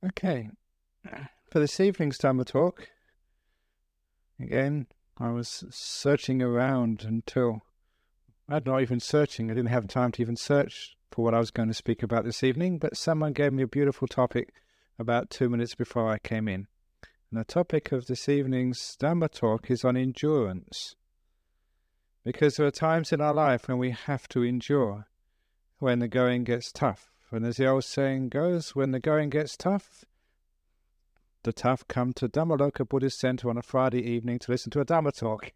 Okay, for this evening's Dhamma talk, again, I was searching around until, I'm not even searching, I didn't have time to even search for what I was going to speak about this evening, but someone gave me a beautiful topic about 2 minutes before I came in. And the topic of this evening's Dhamma talk is on endurance. Because there are times in our life when we have to endure, when the going gets tough. And as the old saying goes, when the going gets tough, the tough come to Dhammaloka Buddhist Center on a Friday evening to listen to a Dhamma talk.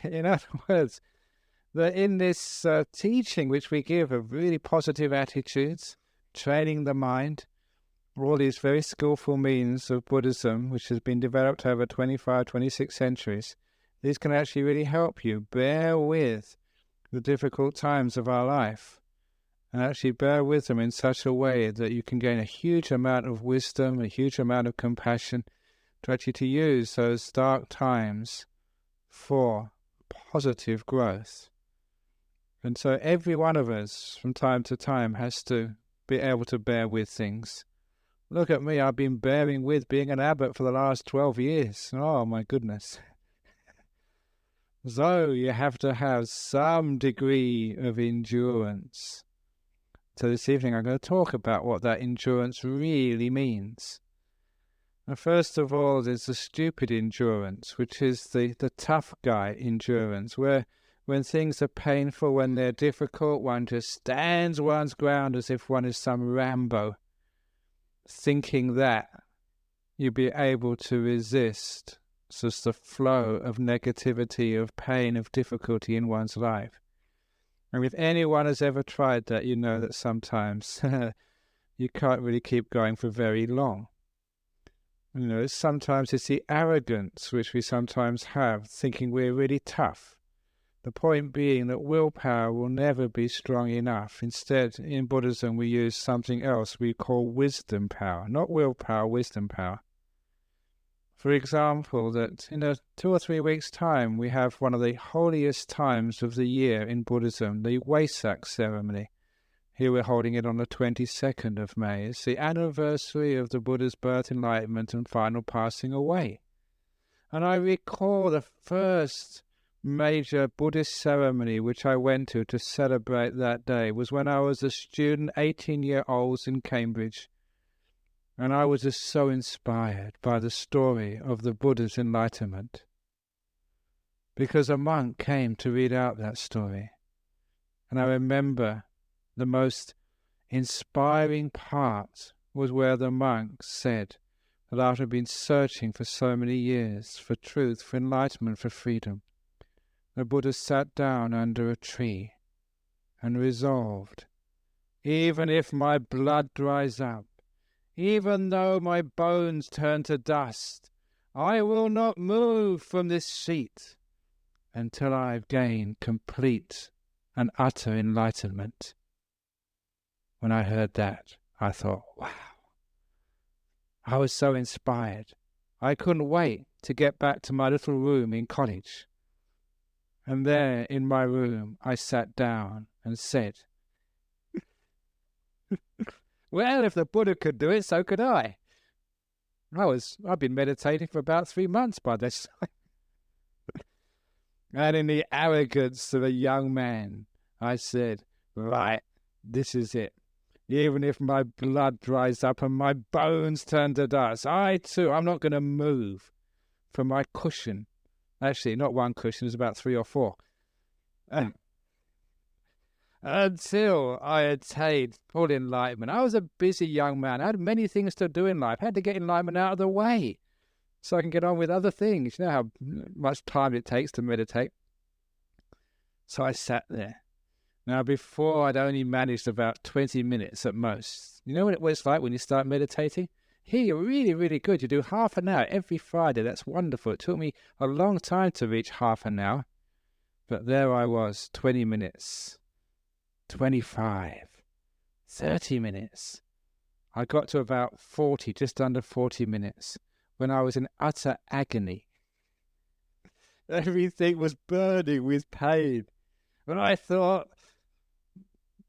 In other words, that in this teaching which we give of really positive attitudes, training the mind, all these very skillful means of Buddhism, which has been developed over 25, 26 centuries, these can actually really help you bear with the difficult times of our life, and actually bear with them in such a way that you can gain a huge amount of wisdom, a huge amount of compassion, to use those dark times for positive growth. And so every one of us, from time to time, has to be able to bear with things. Look at me, I've been bearing with being an abbot for the last 12 years. Oh, my goodness. So you have to have some degree of endurance. So this evening I'm going to talk about what that endurance really means. Now, first of all, there's the stupid endurance, which is the tough guy endurance, where when things are painful, when they're difficult, one just stands one's ground as if one is some Rambo, thinking that you'll be able to resist just the flow of negativity, of pain, of difficulty in one's life. And if anyone has ever tried that, you know that sometimes you can't really keep going for very long. You know, sometimes it's the arrogance which we sometimes have, thinking we're really tough. The point being that willpower will never be strong enough. Instead, in Buddhism, we use something else we call wisdom power. Not willpower, wisdom power. For example, that in 2 or 3 weeks' time, we have one of the holiest times of the year in Buddhism, the Wesak ceremony. Here we're holding it on the 22nd of May. It's the anniversary of the Buddha's birth, enlightenment, and final passing away. And I recall the first major Buddhist ceremony which I went to celebrate that day was when I was a student, 18-year-olds in Cambridge. And I was just so inspired by the story of the Buddha's enlightenment, because a monk came to read out that story. And I remember the most inspiring part was where the monk said that after been searching for so many years for truth, for enlightenment, for freedom, the Buddha sat down under a tree and resolved, even if my blood dries up, even though my bones turn to dust, I will not move from this seat until I've gained complete and utter enlightenment. When I heard that, I thought, wow. I was so inspired. I couldn't wait to get back to my little room in college. And there in my room, I sat down and said, well, if the Buddha could do it, so could I. I've been meditating for about 3 months by this time. And in the arrogance of a young man, I said, right, this is it. Even if my blood dries up and my bones turn to dust, I too, I'm not going to move from my cushion. Actually, not one cushion, it was about 3 or 4. Until I attained full enlightenment. I was a busy young man. I had many things to do in life. I had to get enlightenment out of the way so I can get on with other things. You know how much time it takes to meditate. So I sat there. Now, before I'd only managed about 20 minutes at most. You know what it's like when you start meditating? Here, you're really, really good. You do half an hour every Friday. That's wonderful. It took me a long time to reach half an hour. But there I was, 20 minutes. 25, 30 minutes. I got to about 40, just under 40 minutes, when I was in utter agony. Everything was burning with pain. And I thought,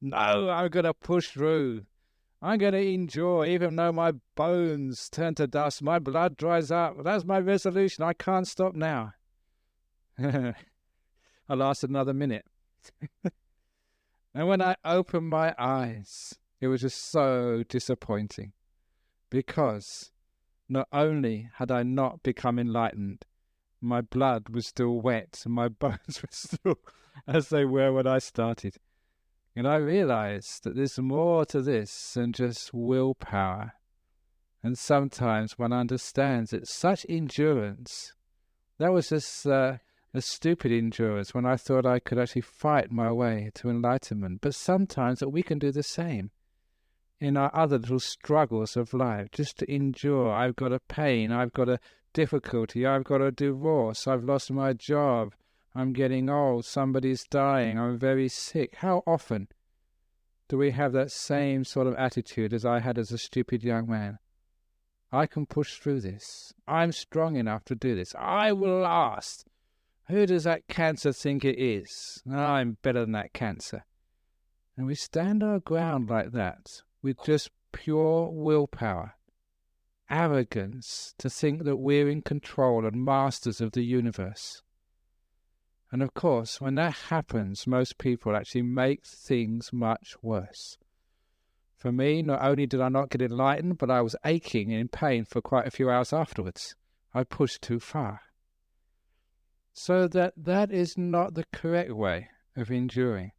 no, I'm going to push through. I'm going to endure, even though my bones turn to dust, my blood dries up. That's my resolution. I can't stop now. I lasted another minute. And when I opened my eyes, it was just so disappointing, because not only had I not become enlightened, my blood was still wet and my bones were still as they were when I started. And I realized that there's more to this than just willpower. And sometimes one understands that such endurance, that was just a stupid endurance when I thought I could actually fight my way to enlightenment. But sometimes that we can do the same in our other little struggles of life, just to endure. I've got a pain, I've got a difficulty, I've got a divorce, I've lost my job, I'm getting old, somebody's dying, I'm very sick. How often do we have that same sort of attitude as I had as a stupid young man? I can push through this. I'm strong enough to do this. I will last. Who does that cancer think it is? I'm better than that cancer. And we stand our ground like that with just pure willpower, arrogance to think that we're in control and masters of the universe. And of course, when that happens, most people actually make things much worse. For me, not only did I not get enlightened, but I was aching and in pain for quite a few hours afterwards. I pushed too far. So that is not the correct way of enduring,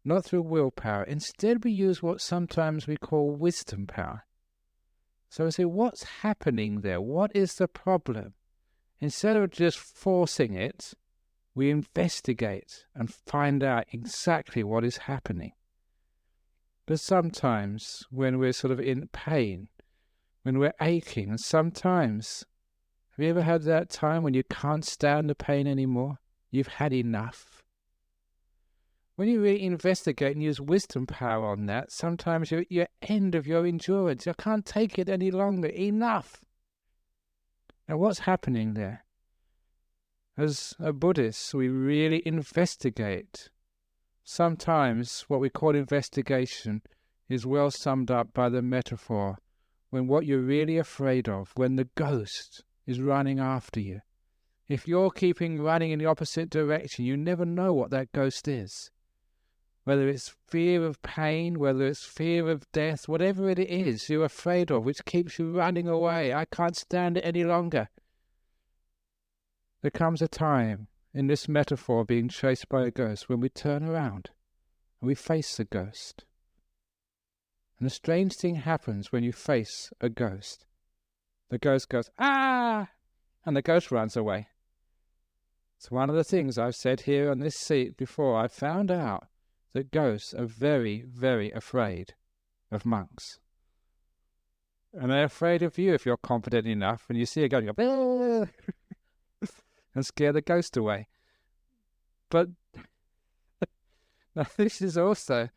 not through willpower. Instead, we use what sometimes we call wisdom power. So we say, what's happening there? What is the problem? Instead of just forcing it, we investigate and find out exactly what is happening. But sometimes when we're sort of in pain, when we're aching, and sometimes, have you ever had that time when you can't stand the pain anymore? You've had enough. When you really investigate and use wisdom power on that, sometimes you're at your end of your endurance. You can't take it any longer. Enough. Now what's happening there? As a Buddhist, we really investigate. Sometimes what we call investigation is well summed up by the metaphor when what you're really afraid of, when the ghost is running after you. If you're keeping running in the opposite direction, you never know what that ghost is. Whether it's fear of pain, whether it's fear of death, whatever it is you're afraid of, which keeps you running away. I can't stand it any longer. There comes a time in this metaphor being chased by a ghost when we turn around and we face the ghost. And a strange thing happens when you face a ghost. The ghost goes, "Ah!" and the ghost runs away. It's one of the things I've said here on this seat before. I found out that ghosts are very, very afraid of monks. And they're afraid of you if you're confident enough and you see a ghost, you go, and scare the ghost away. But now this is also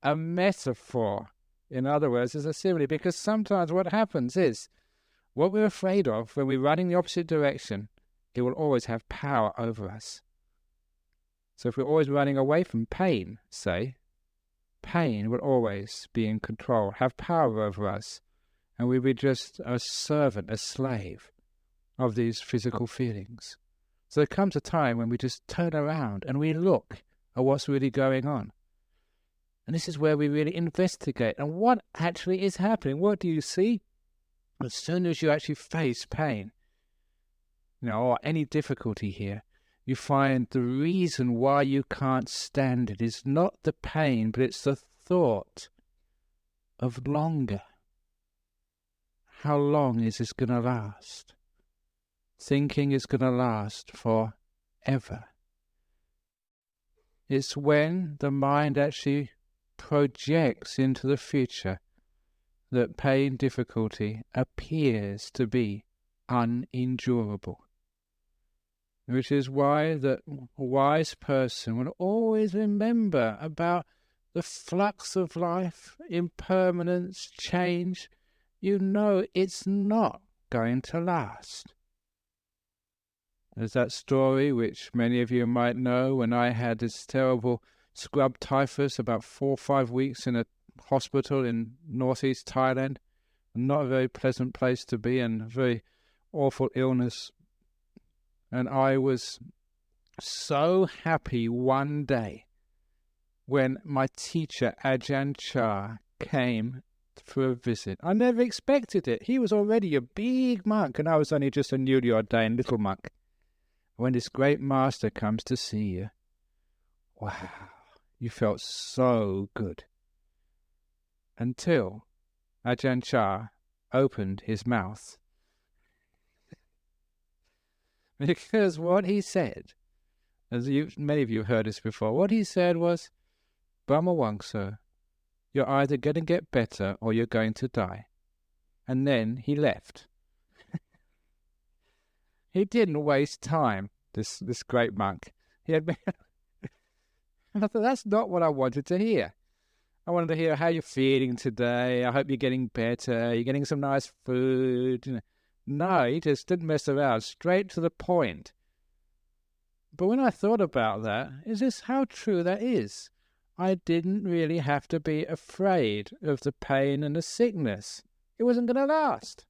a metaphor. In other words, it's a simile, because sometimes what happens is what we're afraid of when we're running the opposite direction, it will always have power over us. So if we're always running away from pain, say, pain will always be in control, have power over us, and we'll be just a servant, a slave of these physical feelings. So there comes a time when we just turn around and we look at what's really going on. And this is where we really investigate. And what actually is happening? What do you see? As soon as you actually face pain, or any difficulty here, you find the reason why you can't stand it is not the pain, but it's the thought of longer. How long is this going to last? Thinking is going to last forever. It's when the mind actually projects into the future that pain, difficulty appears to be unendurable. Which is why the wise person will always remember about the flux of life, impermanence, change. You know it's not going to last. There's that story which many of you might know, when I had this terrible scrub typhus about 4 or 5 weeks in a hospital in northeast Thailand. Not a very pleasant place to be, and a very awful illness. And I was so happy one day when my teacher, Ajahn Chah, came for a visit. I never expected it. He was already a big monk, and I was only just a newly ordained little monk. When this great master comes to see you, wow, you felt so good. Until Ajahn Chah opened his mouth. Because what he said, many of you have heard this before, what he said was, Brahma Wangso, you're either going to get better or you're going to die. And then he left. He didn't waste time, this great monk. He had been and I thought, that's not what I wanted to hear. I wanted to hear how you're feeling today. I hope you're getting better. You're getting some nice food. No, he just didn't mess around. Straight to the point. But when I thought about that, is this how true that is? I didn't really have to be afraid of the pain and the sickness. It wasn't going to last.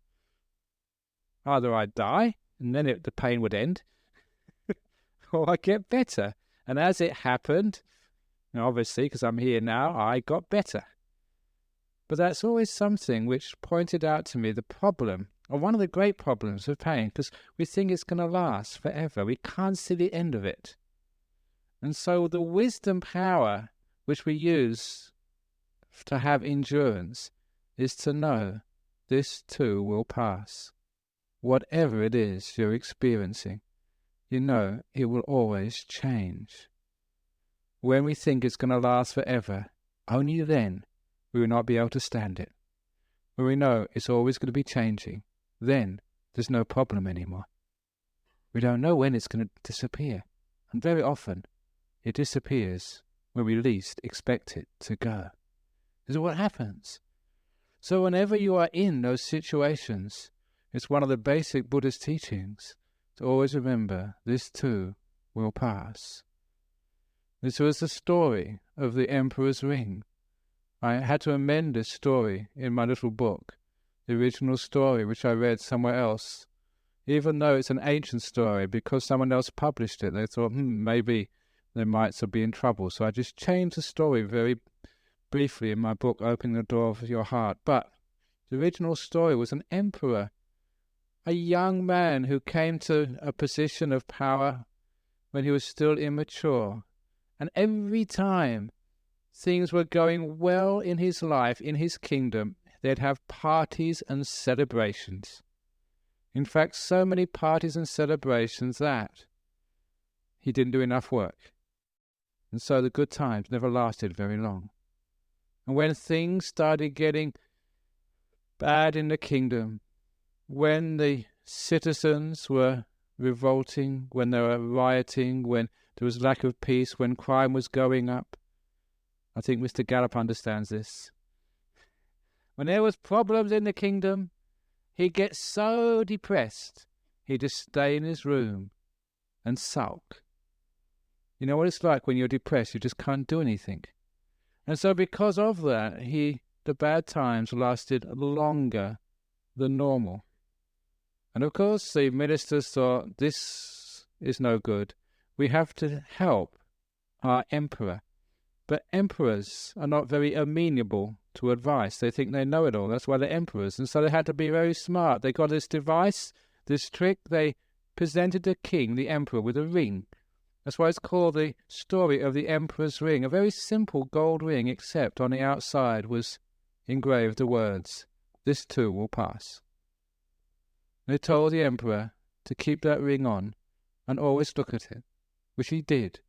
Either I'd die, and then the pain would end, or I'd get better. And as it happened, obviously, because I'm here now, I got better. But that's always something which pointed out to me the problem, or one of the great problems of pain, because we think it's going to last forever. We can't see the end of it. And so the wisdom power which we use to have endurance is to know this too will pass. Whatever it is you're experiencing, you know it will always change. When we think it's going to last forever, only then we will not be able to stand it. When we know it's always going to be changing, then there's no problem anymore. We don't know when it's going to disappear, and very often it disappears when we least expect it to go. This is what happens. So whenever you are in those situations, it's one of the basic Buddhist teachings to always remember this too will pass. This was the story of the Emperor's Ring. I had to amend this story in my little book, the original story which I read somewhere else. Even though it's an ancient story, because someone else published it, they thought, maybe they might be in trouble. So I just changed the story very briefly in my book, Opening the Door of Your Heart. But the original story was an emperor, a young man who came to a position of power when he was still immature. And every time things were going well in his life, in his kingdom, they'd have parties and celebrations. In fact, so many parties and celebrations that he didn't do enough work. And so the good times never lasted very long. And when things started getting bad in the kingdom, when the citizens were revolting, when they were rioting, when there was lack of peace, when crime was going up, I think Mr. Gallup understands this. When there was problems in the kingdom, he'd get so depressed, he'd just stay in his room and sulk. You know what it's like when you're depressed, you just can't do anything. And so because of that, the bad times lasted longer than normal. And of course, the ministers thought, this is no good. We have to help our emperor. But emperors are not very amenable to advice. They think they know it all. That's why they're emperors. And so they had to be very smart. They got this device, this trick. They presented the king, the emperor, with a ring. That's why it's called the story of the Emperor's Ring. A very simple gold ring, except on the outside was engraved the words, this too will pass. They told the emperor to keep that ring on and always look at it, which he did,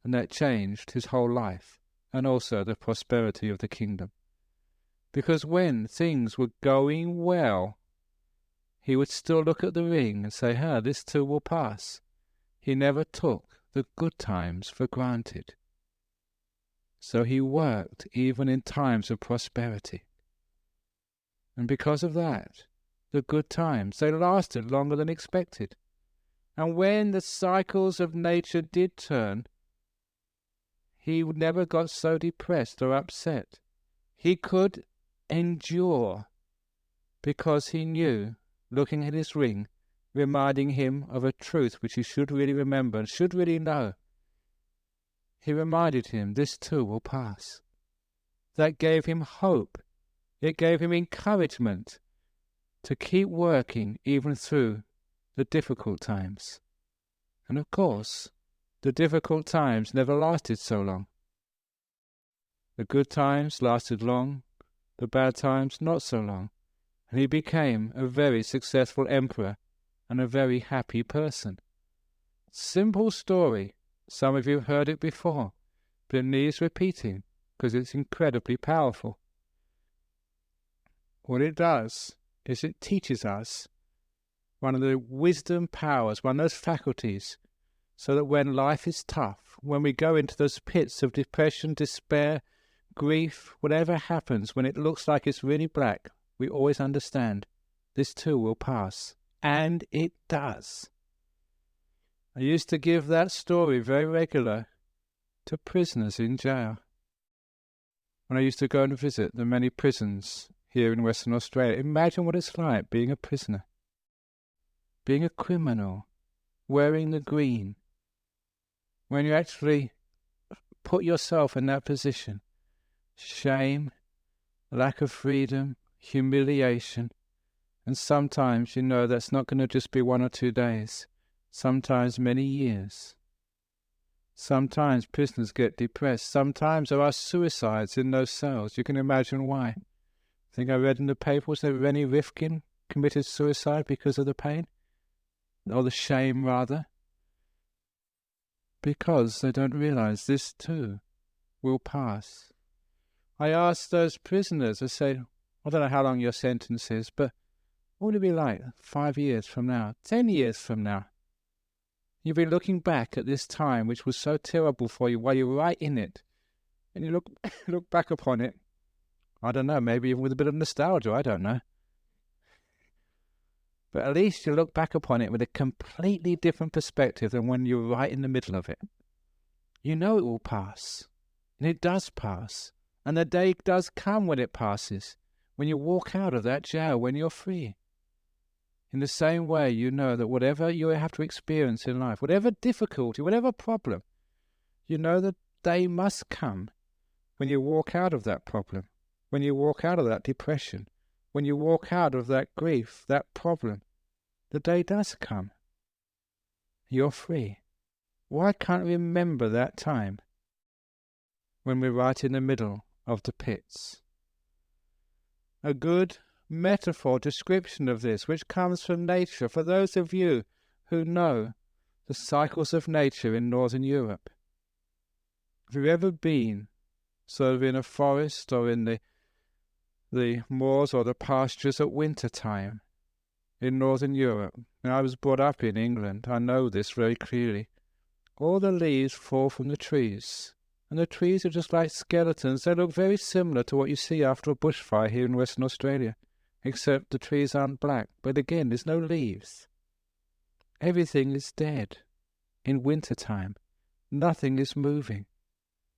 and that changed his whole life and also the prosperity of the kingdom. Because when things were going well, he would still look at the ring and say, this too will pass. He never took the good times for granted. So he worked even in times of prosperity. And because of that, the good times, they lasted longer than expected. And when the cycles of nature did turn, he never got so depressed or upset. He could endure because he knew, looking at his ring, reminding him of a truth which he should really remember and should really know. He reminded him, this too will pass. That gave him hope. It gave him encouragement to keep working even through the difficult times. And of course, the difficult times never lasted so long. The good times lasted long, the bad times not so long, and he became a very successful emperor and a very happy person. Simple story. Some of you have heard it before, but it needs repeating because it's incredibly powerful. What it does is it teaches us one of the wisdom powers, one of those faculties, so that when life is tough, when we go into those pits of depression, despair, grief, whatever happens, when it looks like it's really black, we always understand this too will pass. And it does. I used to give that story very regular to prisoners in jail. When I used to go and visit the many prisons here in Western Australia, imagine what it's like being a prisoner, being a criminal, wearing the green. When you actually put yourself in that position, shame, lack of freedom, humiliation, and sometimes you know that's not going to just be 1 or 2 days, sometimes many years. Sometimes prisoners get depressed. Sometimes there are suicides in those cells. You can imagine why. I think I read in the papers that Rennie Rifkin committed suicide because of the pain, or the shame rather, because they don't realize this too will pass. I asked those prisoners, I said, I don't know how long your sentence is, but what would it be like 5 years from now, 10 years from now? You'll be looking back at this time which was so terrible for you while you're right in it, and you look back upon it, I don't know, maybe even with a bit of nostalgia, I don't know. But at least you look back upon it with a completely different perspective than when you're right in the middle of it. You know it will pass, and it does pass, and the day does come when it passes, when you walk out of that jail, when you're free. In the same way, you know that whatever you have to experience in life, whatever difficulty, whatever problem, you know that day must come when you walk out of that problem, when you walk out of that depression, when you walk out of that grief, that problem. The day does come. You're free. Why can't we remember that time when we're right in the middle of the pits? A good metaphor description of this, which comes from nature, for those of you who know the cycles of nature in Northern Europe. Have you ever been sort of in a forest or in the moors or the pastures at winter time in Northern Europe? And I was brought up in England. I know this very clearly. All the leaves fall from the trees, and the trees are just like skeletons. They look very similar to what you see after a bushfire here in Western Australia, except the trees aren't black. But again, there's no leaves. Everything is dead in winter time. Nothing is moving.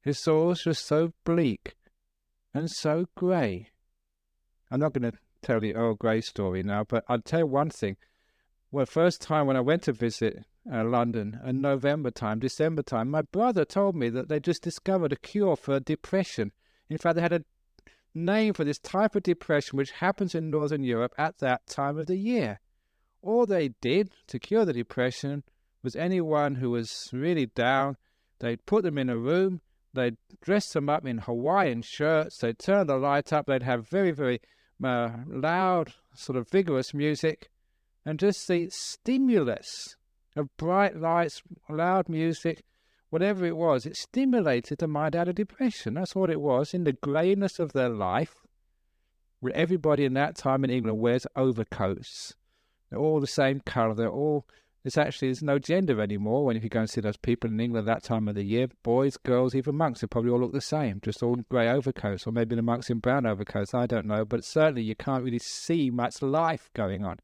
It's all just so bleak and so grey. I'm not going to tell the Earl Grey story now, but I'll tell you one thing. Well, first time when I went to visit London in November time, December time, my brother told me that they just discovered a cure for depression. In fact, they had a name for this type of depression which happens in Northern Europe at that time of the year. All they did to cure the depression was anyone who was really down, they'd put them in a room, they'd dress them up in Hawaiian shirts, they'd turn the light up, they'd have very, very loud, sort of vigorous music, and just the stimulus of bright lights, loud music, whatever it was, it stimulated the mind out of depression. That's what it was. In the greyness of their life, where everybody in that time in England wears overcoats, they're all the same colour, there's no gender anymore. When if you go and see those people in England that time of the year, boys, girls, even monks, they probably all look the same, just all grey overcoats, or maybe the monks in brown overcoats, I don't know, but certainly you can't really see much life going on.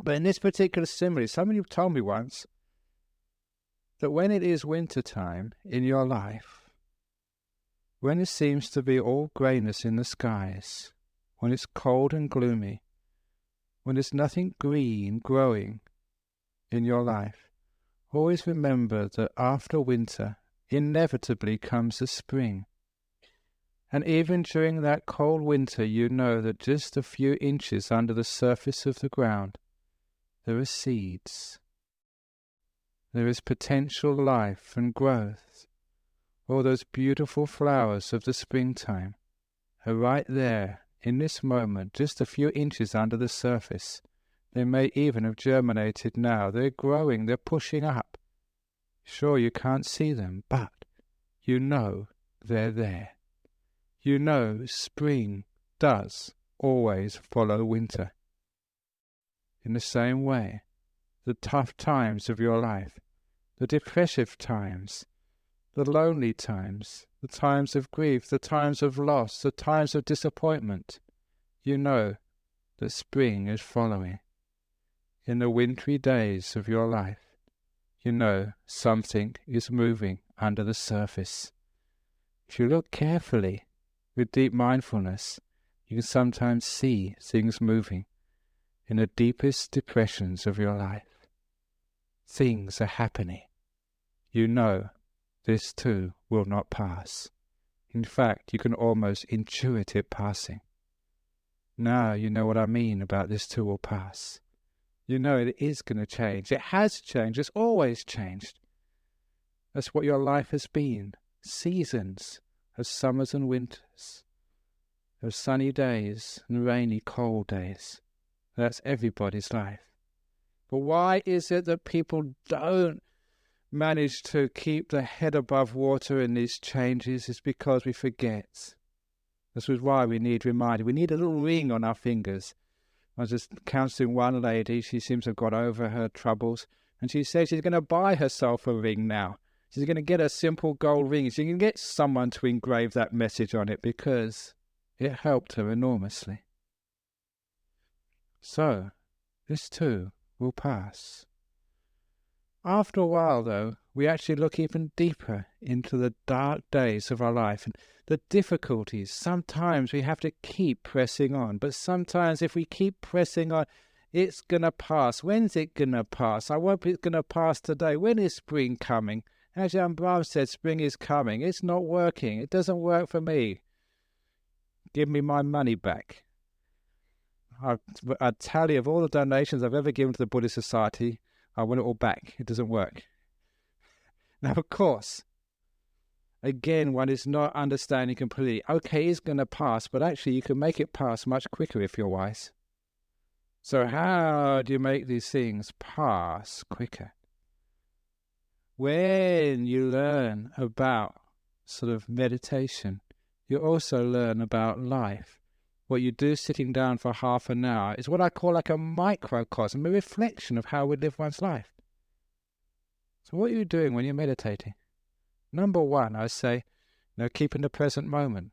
But in this particular simile, somebody told me once that when it is winter time in your life, when it seems to be all greyness in the skies, when it's cold and gloomy, when there's nothing green growing in your life, always remember that after winter inevitably comes the spring. And even during that cold winter, you know that just a few inches under the surface of the ground, there are seeds. There is potential life and growth. All those beautiful flowers of the springtime are right there in this moment, just a few inches under the surface. They may even have germinated now. They're growing, they're pushing up. Sure, you can't see them, but you know they're there. You know spring does always follow winter. In the same way, the tough times of your life, the depressive times, the lonely times, the times of grief, the times of loss, the times of disappointment, you know that spring is following. In the wintry days of your life, you know something is moving under the surface. If you look carefully, with deep mindfulness, you can sometimes see things moving in the deepest depressions of your life. Things are happening. You know this too will not pass. In fact, you can almost intuit it passing. Now you know what I mean about this too will pass. You know it is going to change. It has changed. It's always changed. That's what your life has been. Seasons of summers and winters, of sunny days and rainy, cold days. That's everybody's life. But why is it that people don't manage to keep their head above water in these changes? It's because we forget. This is why we need reminding. We need a little ring on our fingers. I was just counselling one lady. She seems to have got over her troubles, and she says she's going to buy herself a ring now. She's going to get a simple gold ring. She can get someone to engrave that message on it because it helped her enormously. So, this too will pass. After a while, though, we actually look even deeper into the dark days of our life and the difficulties. Sometimes we have to keep pressing on, but sometimes if we keep pressing on, it's going to pass. When's it going to pass? I hope it's going to pass today. When is spring coming? Ajahn Brahm said spring is coming. It's not working. It doesn't work for me. Give me my money back. I tally of all the donations I've ever given to the Buddhist Society, I want it all back. It doesn't work. Now, of course, again, one is not understanding completely. Okay, it's going to pass, but actually you can make it pass much quicker if you're wise. So how do you make these things pass quicker? When you learn about sort of meditation, you also learn about life. What you do sitting down for half an hour is what I call like a microcosm, a reflection of how we live one's life. So what are you doing when you're meditating? Number one, I say, keep in the present moment.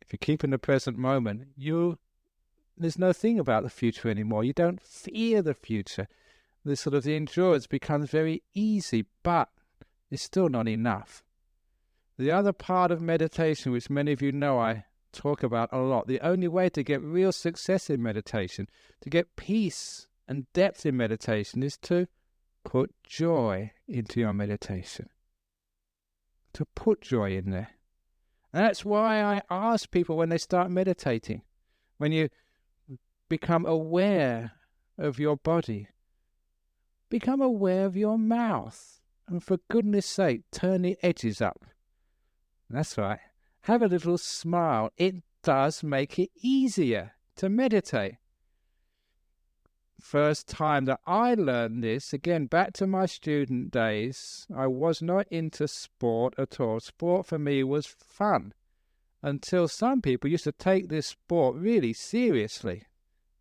If you keep in the present moment, there's no thing about the future anymore. You don't fear the future. The endurance becomes very easy, but it's still not enough. The other part of meditation, which many of you know I talk about a lot, the only way to get real success in meditation, to get peace and depth in meditation, is to put joy into your meditation. To put joy in there. And that's why I ask people when they start meditating, when you become aware of your body, become aware of your mouth. And for goodness sake, turn the edges up. That's right. Have a little smile. It does make it easier to meditate. First time that I learned this, again, back to my student days, I was not into sport at all. Sport for me was fun. Until some people used to take this sport really seriously.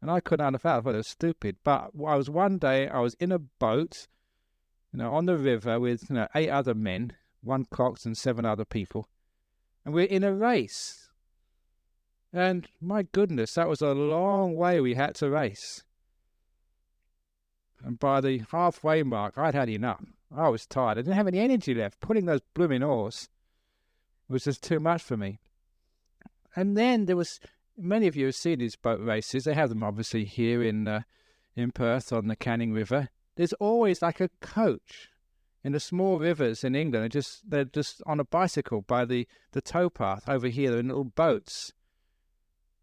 And I couldn't understand. I thought it was stupid. But one day I was in a boat, on the river with 8 other men, 1 cox and 7 other people. And we're in a race. And my goodness, that was a long way we had to race. And by the halfway mark, I'd had enough. I was tired. I didn't have any energy left, pulling those blooming oars. was just too much for me. And then there was, many of you have seen these boat races. They have them obviously here in Perth on the Canning River. There's always like a coach in the small rivers in England. They're just on a bicycle by the towpath over here. They're in little boats.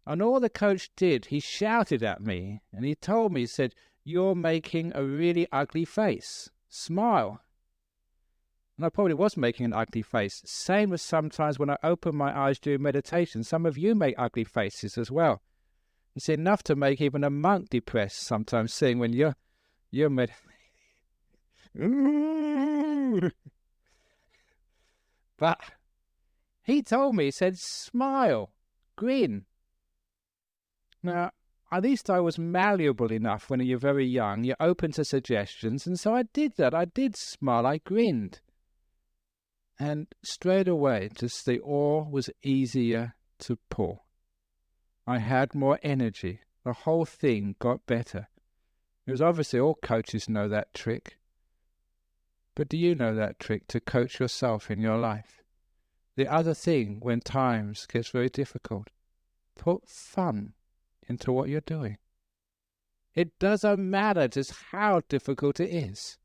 And all the coach did, he shouted at me and he told me, he said, "You're making a really ugly face. Smile." And I probably was making an ugly face. Same as sometimes when I open my eyes during meditation. Some of you make ugly faces as well. It's enough to make even a monk depressed sometimes, seeing when you're But he told me, he said, smile, grin. Now, at least I was malleable enough when you're very young. You're open to suggestions. And so I did that. I did smile. I grinned. And straight away, just the oar was easier to pull. I had more energy. The whole thing got better. It was obviously all coaches know that trick. But do you know that trick to coach yourself in your life? The other thing, when times gets very difficult, put fun into what you're doing. It doesn't matter just how difficult it is.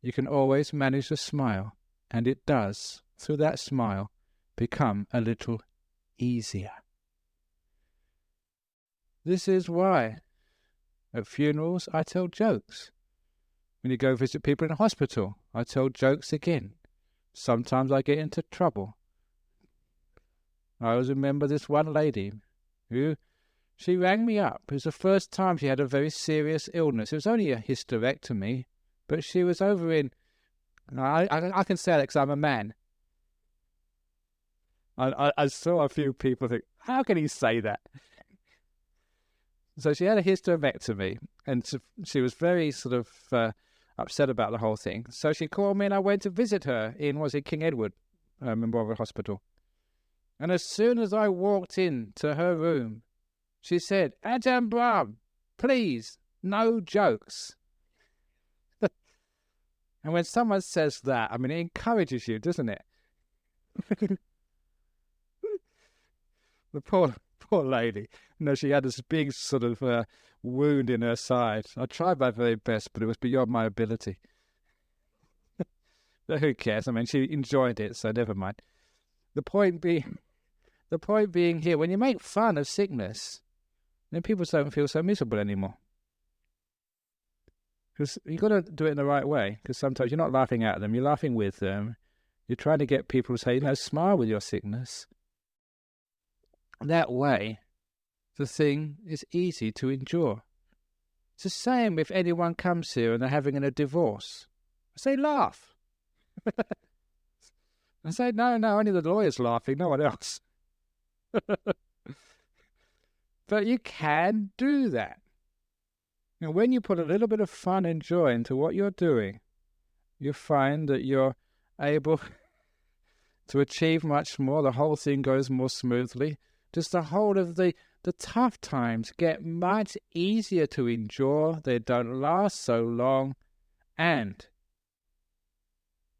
You can always manage a smile, and it does, through that smile, become a little easier. This is why at funerals I tell jokes. When you go visit people in a hospital, I tell jokes again. Sometimes I get into trouble. I always remember this one lady who, she rang me up. It was the first time she had a very serious illness. It was only a hysterectomy, but she was over in, I can say that because I'm a man. I saw a few people think, how can he say that? So she had a hysterectomy, and she was very sort of upset about the whole thing. So she called me, and I went to visit her in, King Edward Memorial Hospital. And as soon as I walked into her room, she said, "Ajahn Brahm, please, no jokes." And when someone says that, I mean, it encourages you, doesn't it? The poor lady. She had this big sort of wound in her side. I tried my very best, but it was beyond my ability. But who cares? I mean, she enjoyed it, so never mind. The point being here, when you make fun of sickness, then people don't feel so miserable anymore. Because you've got to do it in the right way, because sometimes you're not laughing at them, you're laughing with them. You're trying to get people to say, smile with your sickness. That way, the thing is easy to endure. It's the same if anyone comes here and they're having a divorce. I say, laugh. I say, no, only the lawyer's laughing, no one else. But you can do that. And when you put a little bit of fun and joy into what you're doing, you find that you're able to achieve much more. The whole thing goes more smoothly. Just the whole of the tough times get much easier to endure. They don't last so long, and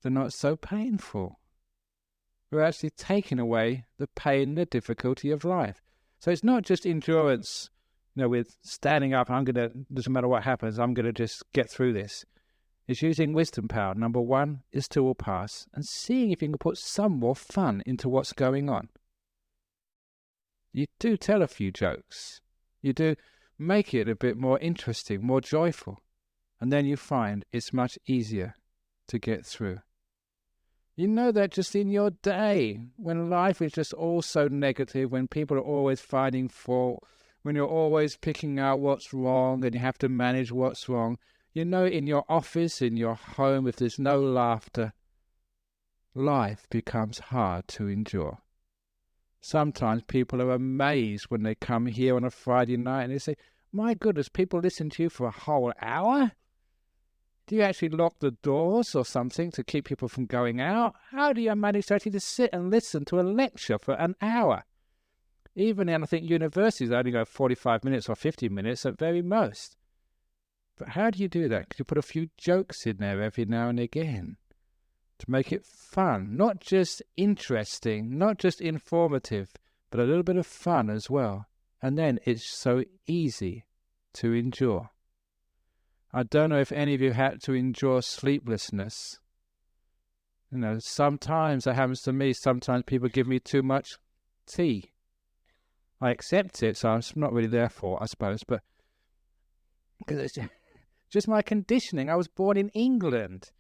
they're not so painful. We're actually taking away the pain and the difficulty of life. So it's not just endurance, with standing up, doesn't matter what happens, I'm going to just get through this. It's using wisdom power. Number one is to all pass, and seeing if you can put some more fun into what's going on. You do tell a few jokes. You do make it a bit more interesting, more joyful. And then you find it's much easier to get through. You know that just in your day, when life is just all so negative, when people are always finding fault, when you're always picking out what's wrong and you have to manage what's wrong, in your office, in your home, if there's no laughter, life becomes hard to endure. Sometimes people are amazed when they come here on a Friday night and they say, "My goodness, people listen to you for a whole hour? Do you actually lock the doors or something to keep people from going out? How do you manage to actually sit and listen to a lecture for an hour?" Even in, I think, universities, they only go 45 minutes or 50 minutes at very most. But how do you do that? Because you put a few jokes in there every now and again. to make it fun, not just interesting, not just informative, but a little bit of fun as well. And then it's so easy to endure. I don't know if any of you had to endure sleeplessness. Sometimes that happens to me. Sometimes people give me too much tea. I accept it, so I'm not really their fault, I suppose, but because it's just my conditioning. I was born in England.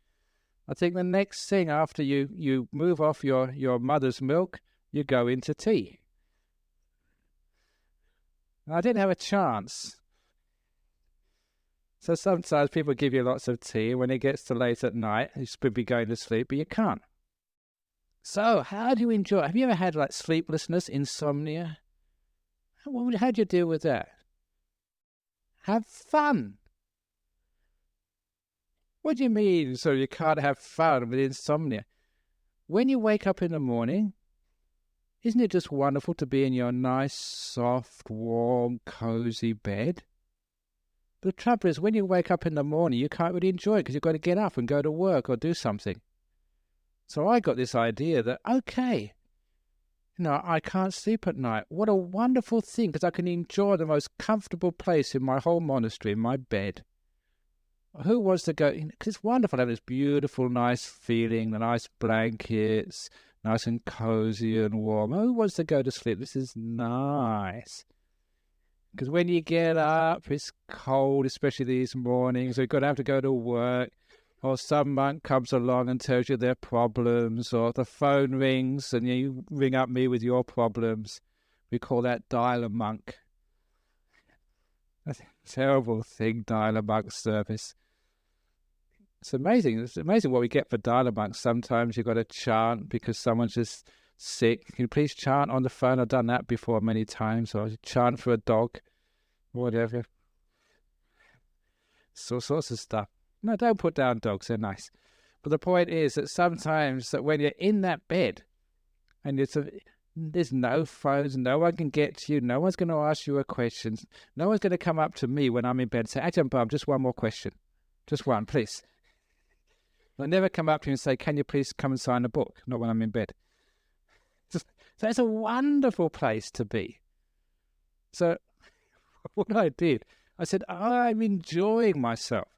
I think the next thing after you move off your mother's milk, you go into tea. I didn't have a chance. So sometimes people give you lots of tea, and when it gets to late at night, you should be going to sleep, but you can't. So how do you enjoy? Have you ever had sleeplessness, insomnia? How do you deal with that? Have fun. What do you mean, so you can't have fun with insomnia? When you wake up in the morning, isn't it just wonderful to be in your nice, soft, warm, cozy bed? But the trouble is, when you wake up in the morning, you can't really enjoy it because you've got to get up and go to work or do something. So I got this idea that, okay, I can't sleep at night. What a wonderful thing, because I can enjoy the most comfortable place in my whole monastery, in my bed. Who wants to go? Because it's wonderful to have this beautiful, nice feeling, the nice blankets, nice and cozy and warm. Who wants to go to sleep? This is nice. Because when you get up, it's cold, especially these mornings. So you've got to have to go to work. Or some monk comes along and tells you their problems. Or the phone rings and you ring up me with your problems. We call that dial-a-monk. That's a terrible thing, dial-a-monk service. It's amazing. It's amazing what we get for dial-a-monk. Sometimes you've got to chant because someone's just sick. Can you please chant on the phone? I've done that before many times. Or chant for a dog, whatever. It's all sorts of stuff. No, don't put down dogs. They're nice. But the point is that sometimes that when you're in that bed and there's no phones, no one can get to you, no one's going to ask you a question, no one's going to come up to me when I'm in bed and say, Ajahn Brahm, just one more question. Just one, please. They'll never come up to you and say, can you please come and sign a book? Not when I'm in bed. So it's a wonderful place to be. So what I did, I said, I'm enjoying myself.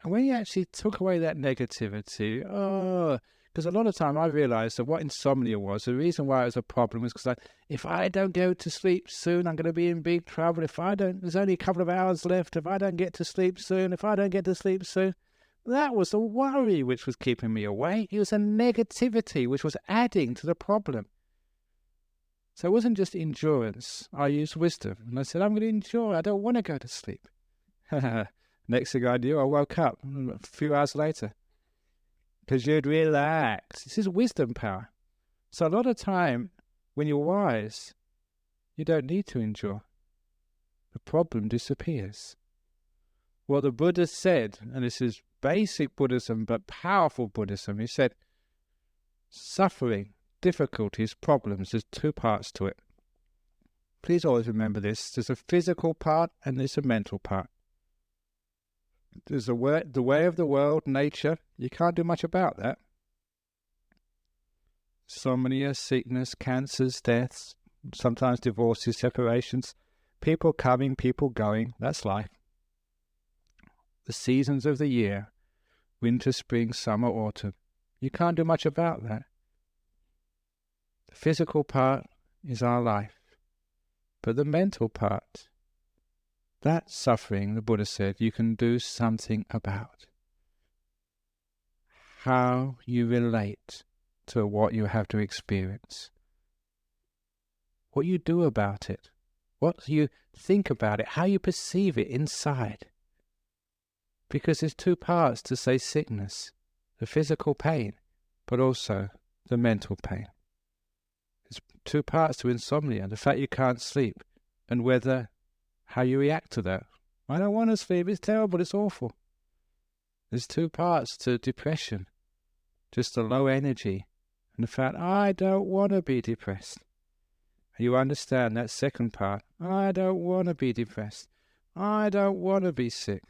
And when you actually took away that negativity, because a lot of time I realized that what insomnia was, the reason why it was a problem was because if I don't go to sleep soon, I'm going to be in big trouble. There's only a couple of hours left. If I don't get to sleep soon, that was the worry which was keeping me awake. It was a negativity which was adding to the problem. So it wasn't just endurance. I used wisdom. And I said, I'm going to endure. I don't want to go to sleep. Next thing I knew, I woke up a few hours later. Because you'd relax. This is wisdom power. So a lot of time, when you're wise, you don't need to endure. The problem disappears. What the Buddha said, and this is basic Buddhism, but powerful Buddhism, he said, suffering, difficulties, problems, there's two parts to it. Please always remember this. There's a physical part and there's a mental part. There's the way of the world, nature. You can't do much about that. Insomnia, sickness, cancers, deaths, sometimes divorces, separations. People coming, people going. That's life. The seasons of the year. Winter, spring, summer, autumn. You can't do much about that. The physical part is our life. But the mental part, that suffering, the Buddha said, you can do something about. How you relate to what you have to experience. What you do about it. What you think about it. How you perceive it inside. Because there's two parts to, say, sickness. The physical pain, but also the mental pain. There's two parts to insomnia. The fact you can't sleep and how you react to that. I don't want to sleep. It's terrible. It's awful. There's two parts to depression. Just the low energy and the fact, I don't want to be depressed. You understand that second part. I don't want to be depressed. I don't want to be sick.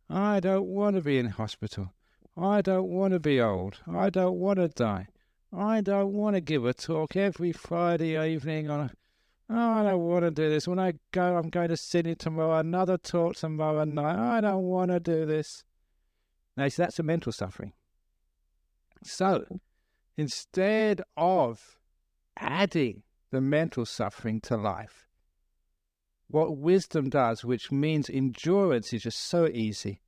I don't want to be in hospital. I don't want to be old. I don't want to die. I don't want to give a talk every Friday evening on I don't want to do this. When I go, I'm going to Sydney tomorrow, another talk tomorrow night. I don't want to do this. Now, see, that's a mental suffering. So, instead of adding the mental suffering to life, what wisdom does, which means endurance is just so easy,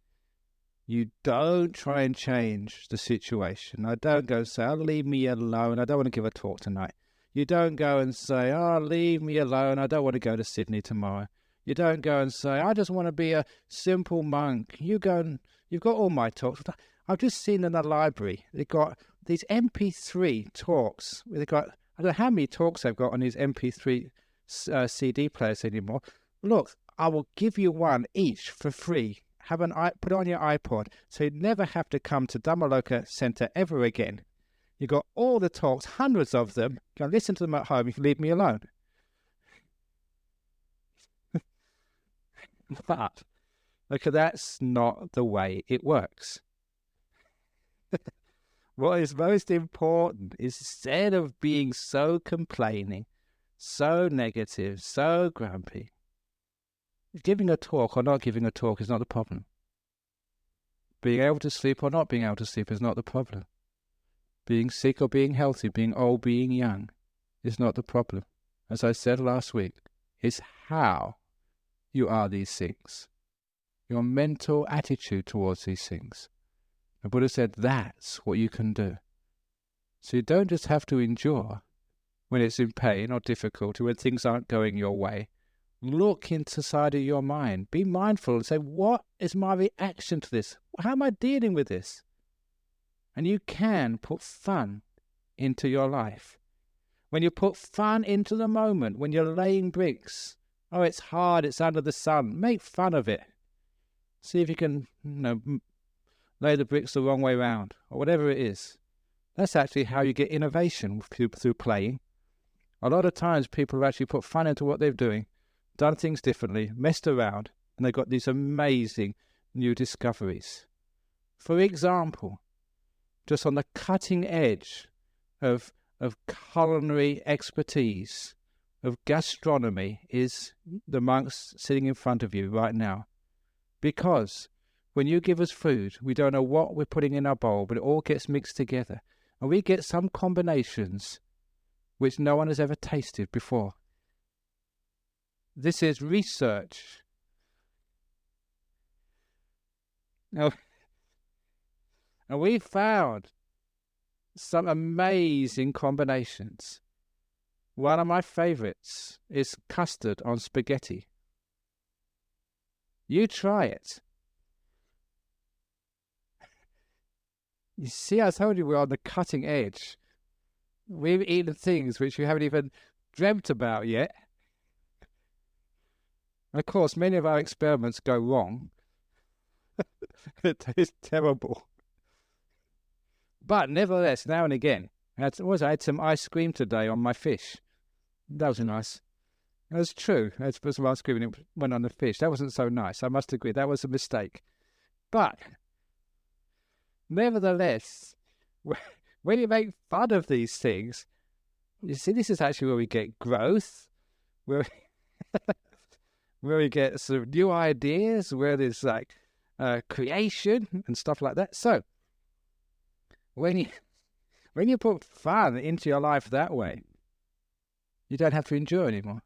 you don't try and change the situation. I don't go and say, oh, leave me alone. I don't want to give a talk tonight. You don't go and say, oh, leave me alone. I don't want to go to Sydney tomorrow. You don't go and say, I just want to be a simple monk. You go and you've got all my talks. I've just seen in the library, they've got these MP3 talks. They've got, I don't know how many talks they've got on these MP3 CD players anymore. Look, I will give you one each for free. Put it on your iPod, so you never have to come to Dhammaloka Centre ever again. You've got all the talks, hundreds of them. You can listen to them at home. You can leave me alone. But, okay, that's not the way it works. What is most important is instead of being so complaining, so negative, so grumpy, giving a talk or not giving a talk is not the problem. Being able to sleep or not being able to sleep is not the problem. Being sick or being healthy, being old, being young is not the problem. As I said last week, it's how you are these things. Your mental attitude towards these things. The Buddha said that's what you can do. So you don't just have to endure when it's in pain or difficulty, when things aren't going your way. Look inside of your mind. Be mindful and say, what is my reaction to this? How am I dealing with this? And you can put fun into your life. When you put fun into the moment, when you're laying bricks, oh, it's hard, it's under the sun, make fun of it. See if you can, lay the bricks the wrong way round, or whatever it is. That's actually how you get innovation through playing. A lot of times people have actually put fun into what they're doing, done things differently, messed around, and they've got these amazing new discoveries. For example, just on the cutting edge of culinary expertise, of gastronomy, is the monks sitting in front of you right now. Because when you give us food, we don't know what we're putting in our bowl, but it all gets mixed together. And we get some combinations which no one has ever tasted before. This is research. Now, and we found some amazing combinations. One of my favorites is custard on spaghetti. You try it. You see, I told you we're on the cutting edge. We've eaten things which we haven't even dreamt about yet. And of course, many of our experiments go wrong. It tastes terrible. But nevertheless, now and again, I had some ice cream today on my fish. That was nice. That was true. I put some ice cream and it went on the fish. That wasn't so nice. I must agree. That was a mistake. But nevertheless, when you make fun of these things, you see, this is actually where we get growth, where we get sort of new ideas, where there's like creation and stuff like that. So when you put fun into your life that way, you don't have to endure anymore.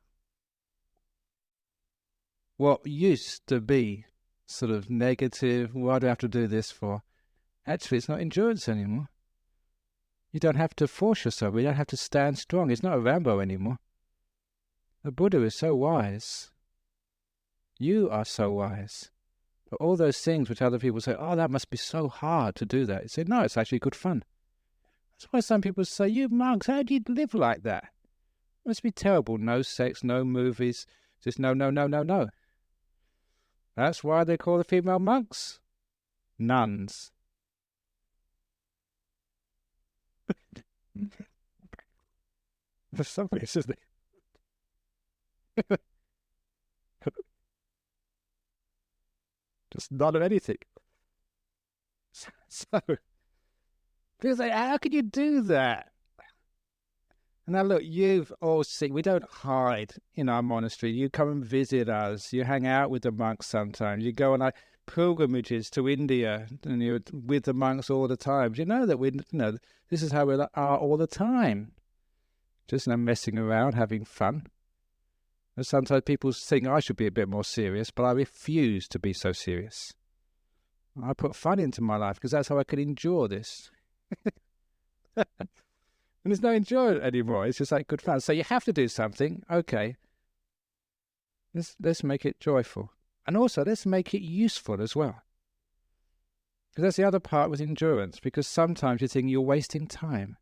What used to be sort of negative, why do I have to do this for? Actually, it's not endurance anymore. You don't have to force yourself. You don't have to stand strong. It's not a Rambo anymore. The Buddha is so wise. You are so wise. But all those things which other people say, oh, that must be so hard to do that. You say, no, it's actually good fun. That's why some people say, you monks, how do you live like that? It must be terrible. No sex, no movies, just no. That's why they call the female monks nuns. For some reason, just none of anything. So people say, how can you do that? And now look, you've all seen, we don't hide in our monastery. You come and visit us. You hang out with the monks sometimes. You go on pilgrimages to India and you're with the monks all the time. Do you know that this is how we are all the time? Just messing around, having fun. And sometimes people think I should be a bit more serious, but I refuse to be so serious. I put fun into my life because that's how I can endure this. And there's no enjoyment anymore. It's just like good fun. So you have to do something. Okay. Let's make it joyful. And also, let's make it useful as well. Because that's the other part with endurance. Because sometimes you think you're wasting time.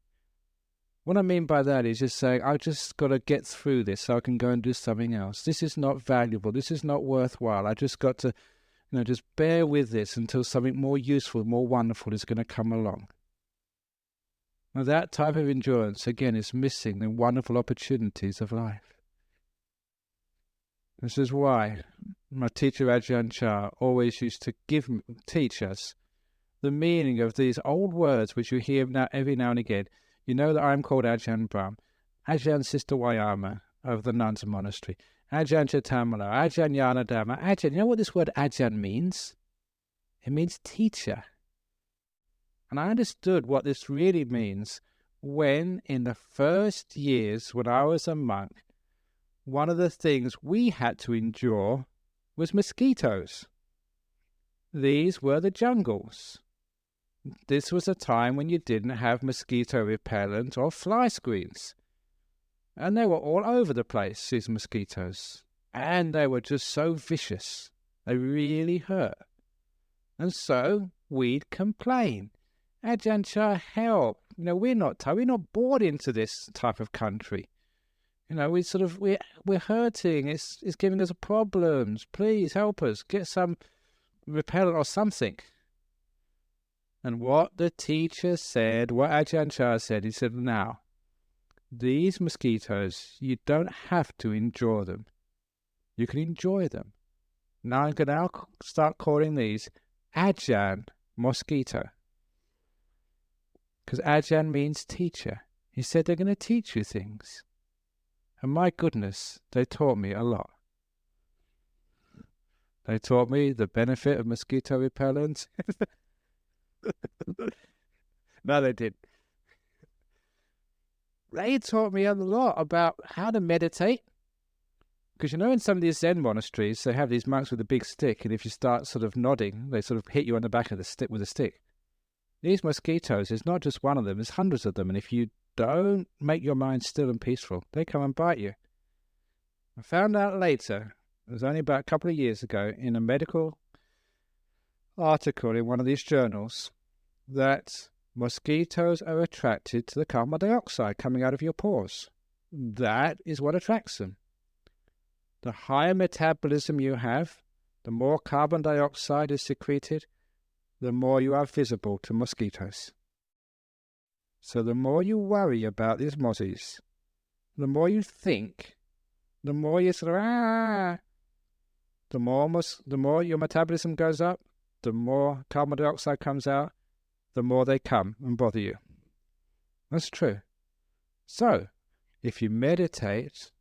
What I mean by that is just saying, I've just got to get through this so I can go and do something else. This is not valuable. This is not worthwhile. I just got to, just bear with this until something more useful, more wonderful is going to come along. Now that type of endurance, again, is missing the wonderful opportunities of life. This is why my teacher Ajahn Chah always used to teach us the meaning of these old words which you hear every now and again. You know that I'm called Ajahn Brahm, Ajahn Sister Wayama of the nuns monastery, Ajahn Chatamala, Ajahn Yanadama, Ajahn. You know what this word Ajahn means? It means teacher. And I understood what this really means when, in the first years when I was a monk, one of the things we had to endure was mosquitoes. These were the jungles. This was a time when you didn't have mosquito repellent or fly screens. And they were all over the place, these mosquitoes. And they were just so vicious. They really hurt. And so we'd complain. Ajahn Chah, help. We're not bored into this type of country. We're hurting. It's giving us problems. Please help us. Get some repellent or something. And what the teacher said, what Ajahn Chah said, he said, now, these mosquitoes, you don't have to endure them. You can enjoy them. Now I'm going to start calling these Ajahn mosquito. Because Ajahn means teacher. He said they're going to teach you things. And my goodness, they taught me a lot. They taught me the benefit of mosquito repellent. No, they did. They taught me a lot about how to meditate. Because in some of these Zen monasteries, they have these monks with a big stick, and if you start sort of nodding, they sort of hit you on the back of the stick with a stick. These mosquitoes, there's not just one of them, there's hundreds of them, and if you don't make your mind still and peaceful, they come and bite you. I found out later, it was only about a couple of years ago, in a medical article in one of these journals, that mosquitoes are attracted to the carbon dioxide coming out of your pores. That is what attracts them. The higher metabolism you have, the more carbon dioxide is secreted, the more you are visible to mosquitoes. So the more you worry about these mozzies, the more you think, the more you sort of, the more your metabolism goes up, the more carbon dioxide comes out, the more they come and bother you. That's true. So, if you meditate,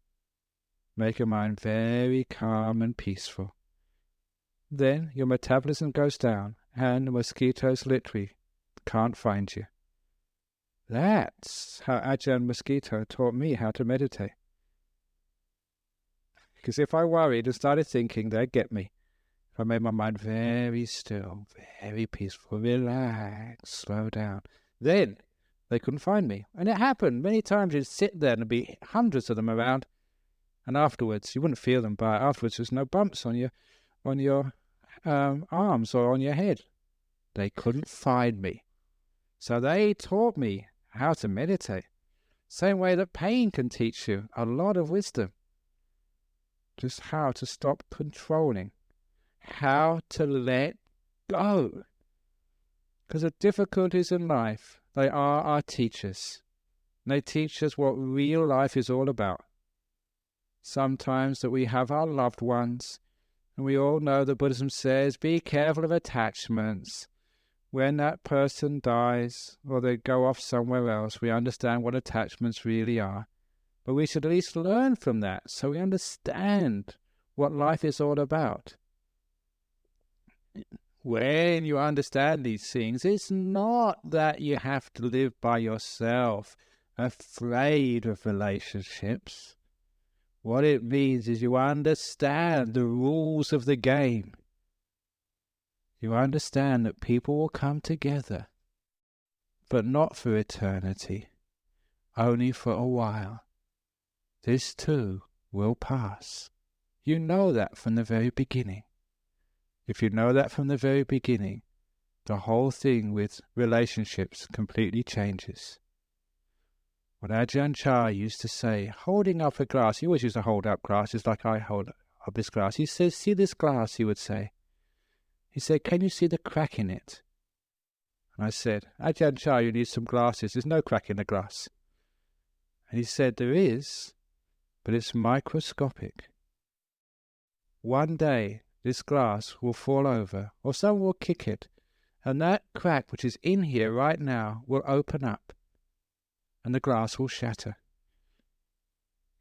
make your mind very calm and peaceful, then your metabolism goes down and the mosquitoes literally can't find you. That's how Ajahn Mosquito taught me how to meditate. Because if I worried and started thinking, they'd get me. If I made my mind very still, very peaceful, relax, slow down, then they couldn't find me. And it happened many times. You'd sit there and there'd be hundreds of them around, and afterwards you wouldn't feel them, but afterwards there's no bumps on your arms or on your head. They couldn't find me. So they taught me how to meditate. Same way that pain can teach you a lot of wisdom. Just how to stop controlling. How to let go. Because the difficulties in life, they are our teachers. They teach us what real life is all about. Sometimes that we have our loved ones, and we all know that Buddhism says, be careful of attachments. when that person dies or they go off somewhere else, we understand what attachments really are. But we should at least learn from that so we understand what life is all about. When you understand these things, it's not that you have to live by yourself, afraid of relationships. What it means is you understand the rules of the game. You understand that people will come together, but not for eternity, only for a while. This too will pass. You know that from the very beginning. If you know that from the very beginning, the whole thing with relationships completely changes. What Ajahn Chah used to say, holding up a glass, he always used to hold up glasses like I hold up this glass. He says, see this glass, he would say. He said, can you see the crack in it? And I said, Ajahn Chah, you need some glasses. There's no crack in the glass. And he said, there is, but it's microscopic. One day, this glass will fall over, or someone will kick it, and that crack which is in here right now will open up, and the glass will shatter.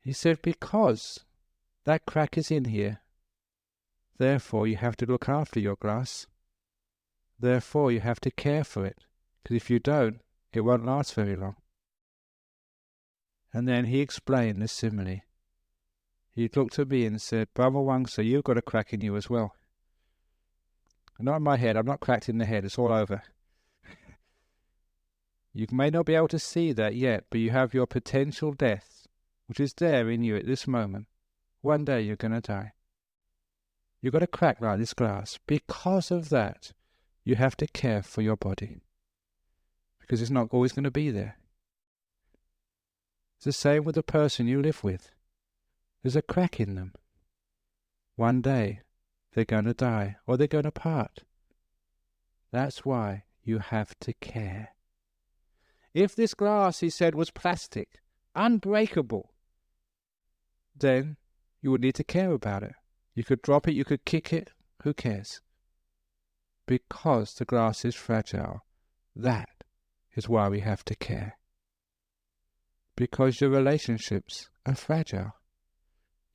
He said, because that crack is in here, therefore you have to look after your glass. Therefore you have to care for it, because if you don't, it won't last very long. And then he explained the simile. He looked at me and said, Brahma Wangsa, you've got a crack in you as well. Not in my head, I'm not cracked in the head, it's all over. You may not be able to see that yet, but you have your potential death, which is there in you at this moment. One day you're going to die. You've got a crack like this glass. Because of that, you have to care for your body. Because it's not always going to be there. It's the same with the person you live with. There's a crack in them. One day, they're going to die, or they're going to part. That's why you have to care. If this glass, he said, was plastic, unbreakable, then you would need to care about it. You could drop it, you could kick it, who cares? Because the glass is fragile, that is why we have to care. Because your relationships are fragile.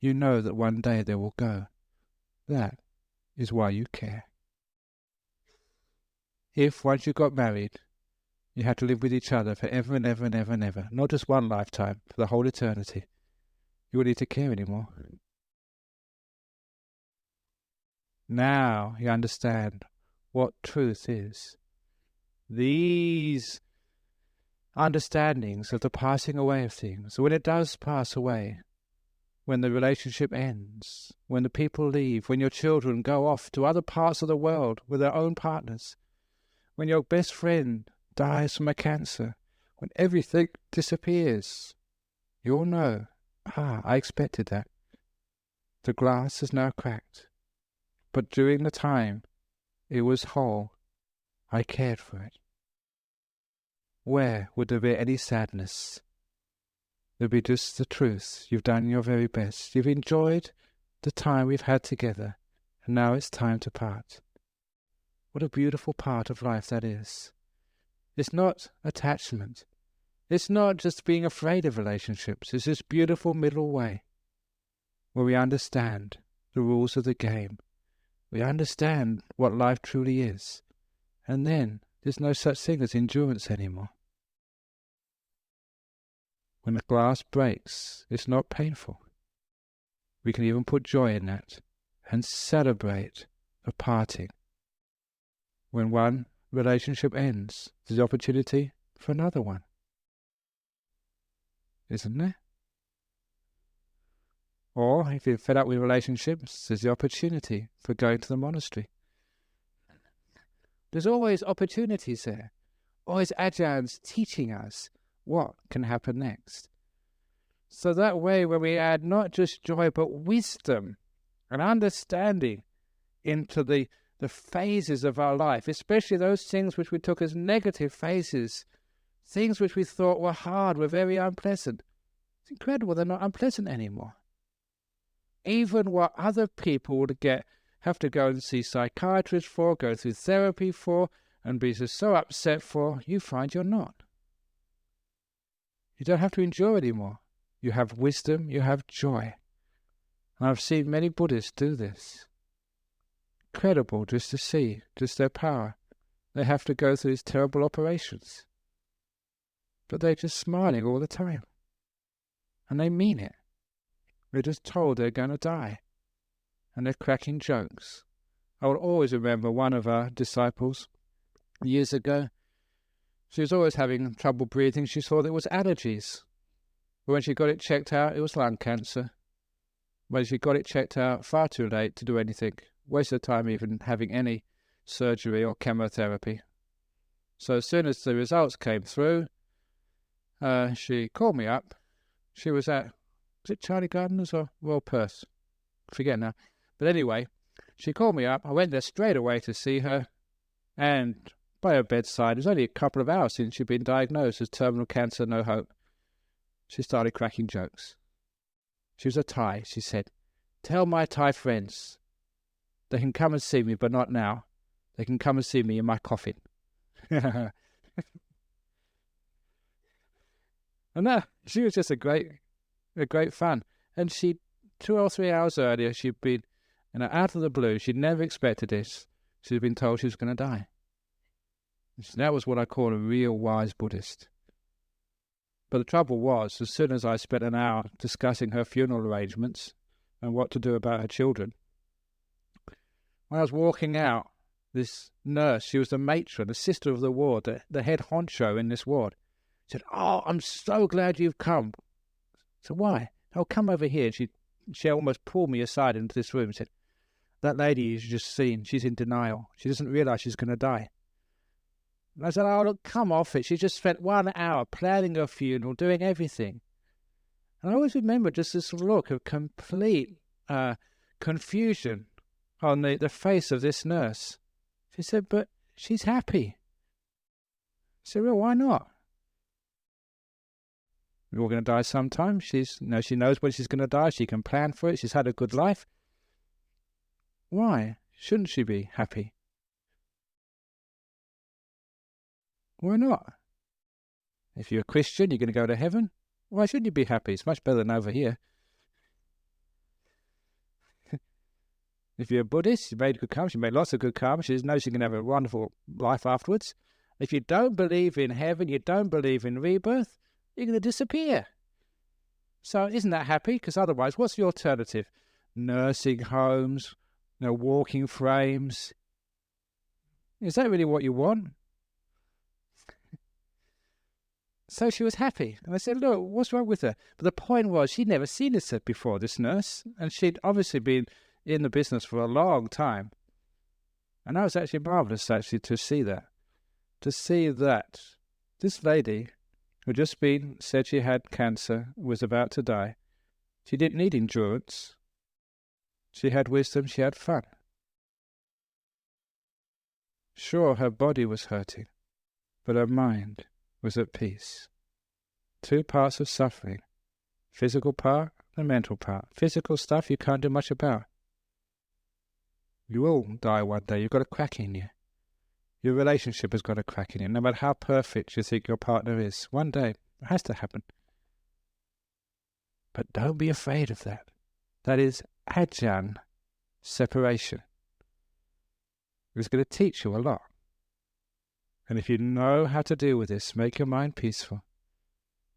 You know that one day they will go. That is why you care. If once you got married, you had to live with each other forever and ever and ever and ever, not just one lifetime, for the whole eternity, you wouldn't need to care anymore. Now you understand what truth is. These understandings of the passing away of things, when it does pass away, when the relationship ends, when the people leave, when your children go off to other parts of the world with their own partners, when your best friend dies from a cancer, when everything disappears, you'll know, I expected that. The glass is now cracked, but during the time it was whole, I cared for it. Where would there be any sadness? There'd be just the truth. You've done your very best. You've enjoyed the time we've had together, and now it's time to part. What a beautiful part of life that is. It's not attachment. It's not just being afraid of relationships. It's this beautiful middle way where we understand the rules of the game. We understand what life truly is. And then there's no such thing as endurance anymore. When the glass breaks, it's not painful. We can even put joy in that and celebrate the parting. When one relationship ends, there's opportunity for another one. Isn't there? Or if you're fed up with relationships, there's the opportunity for going to the monastery. There's always opportunities there. Always Ajahns teaching us what can happen next. So that way, when we add not just joy, but wisdom and understanding into the phases of our life, especially those things which we took as negative phases, things which we thought were hard, were very unpleasant. It's incredible they're not unpleasant anymore. Even what other people would have to go and see psychiatrists for, go through therapy for, and be so upset for, you find you're not. You don't have to endure anymore. You have wisdom, you have joy. And I've seen many Buddhists do this. Incredible just to see, just their power. They have to go through these terrible operations. But they're just smiling all the time. And they mean it. They're just told they're going to die. And they're cracking jokes. I will always remember one of our disciples years ago. She was always having trouble breathing. She thought it was allergies. But when she got it checked out, it was lung cancer. When she got it checked out, far too late to do anything. Waste of time even having any surgery or chemotherapy. So as soon as the results came through, she called me up. She was at, was it Charlie Gardner's or Royal Perth? Forget now. But anyway, she called me up. I went there straight away to see her. And by her bedside, it was only a couple of hours since she'd been diagnosed as terminal cancer, no hope. She started cracking jokes. She was a Thai. She said, "Tell my Thai friends they can come and see me, but not now. They can come and see me in my coffin." And that, she was just a great fun. And 2 or 3 hours earlier, she'd been, out of the blue, she'd never expected this. She'd been told she was going to die. That was what I call a real wise Buddhist. But the trouble was, as soon as I spent an hour discussing her funeral arrangements and what to do about her children, when I was walking out, this nurse, she was the matron, the sister of the ward, the head honcho in this ward, said, "Oh, I'm so glad you've come." So why? "Oh, come over here." She almost pulled me aside into this room and said, "That lady you've just seen, she's in denial. She doesn't realize she's going to die." And I said, "Oh, look, come off it. She just spent 1 hour planning her funeral, doing everything." And I always remember just this look of complete confusion on the face of this nurse. She said, "But she's happy." I said, "Well, why not? We're all going to die sometime. She knows when she's going to die. She can plan for it. She's had a good life. Why shouldn't she be happy? Why not? If you're a Christian, you're going to go to heaven. Why shouldn't you be happy? It's much better than over here. If you're a Buddhist, you made good karma. She made lots of good karma. She knows she can have a wonderful life afterwards. If you don't believe in heaven, you don't believe in rebirth, you're going to disappear. So isn't that happy? Because otherwise, what's the alternative? Nursing homes, walking frames. Is that really what you want? So she was happy. And I said, "Look, what's wrong with her?" But the point was, she'd never seen this before, this nurse. And she'd obviously been in the business for a long time. And that was actually marvelous, to see that. To see that this lady who'd just been said she had cancer, was about to die, she didn't need endurance. She had wisdom, she had fun. Sure, her body was hurting, but her mind was at peace. 2 parts of suffering, physical part and mental part. Physical stuff you can't do much about. You will die one day, you've got a crack in you. Your relationship has got a crack in it, no matter how perfect you think your partner is. One day, it has to happen. But don't be afraid of that. That is Ajahn separation. It's going to teach you a lot. And if you know how to deal with this, make your mind peaceful.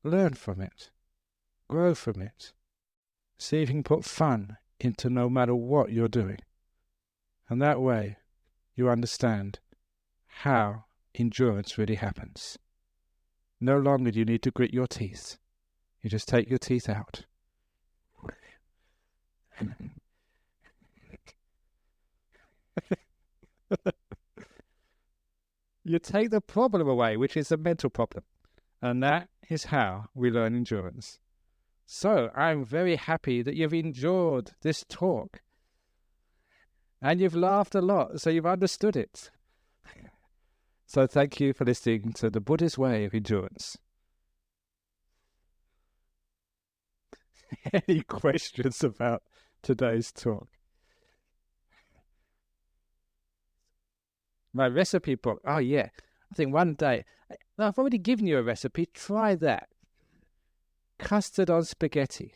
Learn from it. Grow from it. See if you can put fun into no matter what you're doing. And that way, you understand how endurance really happens. No longer do you need to grit your teeth. You just take your teeth out. You take the problem away, which is a mental problem. And that is how we learn endurance. So I'm very happy that you've enjoyed this talk. And you've laughed a lot, so you've understood it. So thank you for listening to the Buddhist way of endurance. Any questions about today's talk? My recipe book. Oh, yeah. I think one day, I've already given you a recipe. Try that. Custard on spaghetti.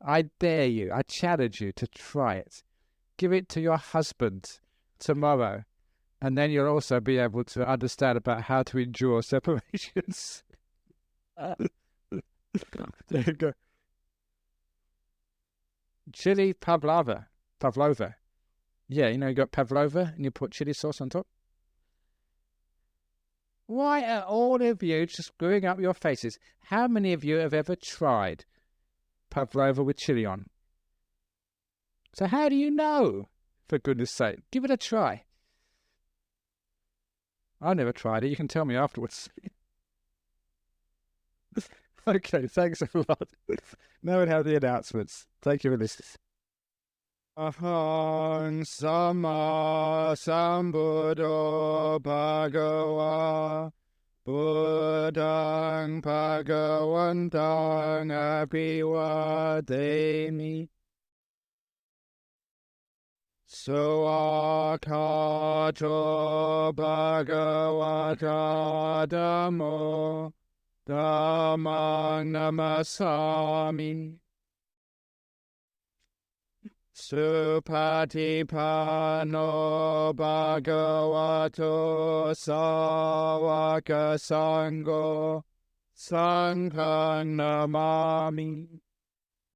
I dare you. I challenge you to try it. Give it to your husband tomorrow. And then you'll also be able to understand about how to endure separations. There you go. Chili pavlova. Yeah, you got pavlova and you put chili sauce on top. Why are all of you just screwing up your faces? How many of you have ever tried pavlova with chili on? So how do you know? For goodness sake, give it a try. I never tried it. You can tell me afterwards. Okay, thanks a lot. Now we have the announcements. Thank you for listening. Aham Sama Sambuddho Bhagava Buddhang Bhagavantang Abhivademi Soakato Bhagavata Dhammo Dhammang Namasami Supatipano Bhagavato Sāvaka Sangho Sanghang Namami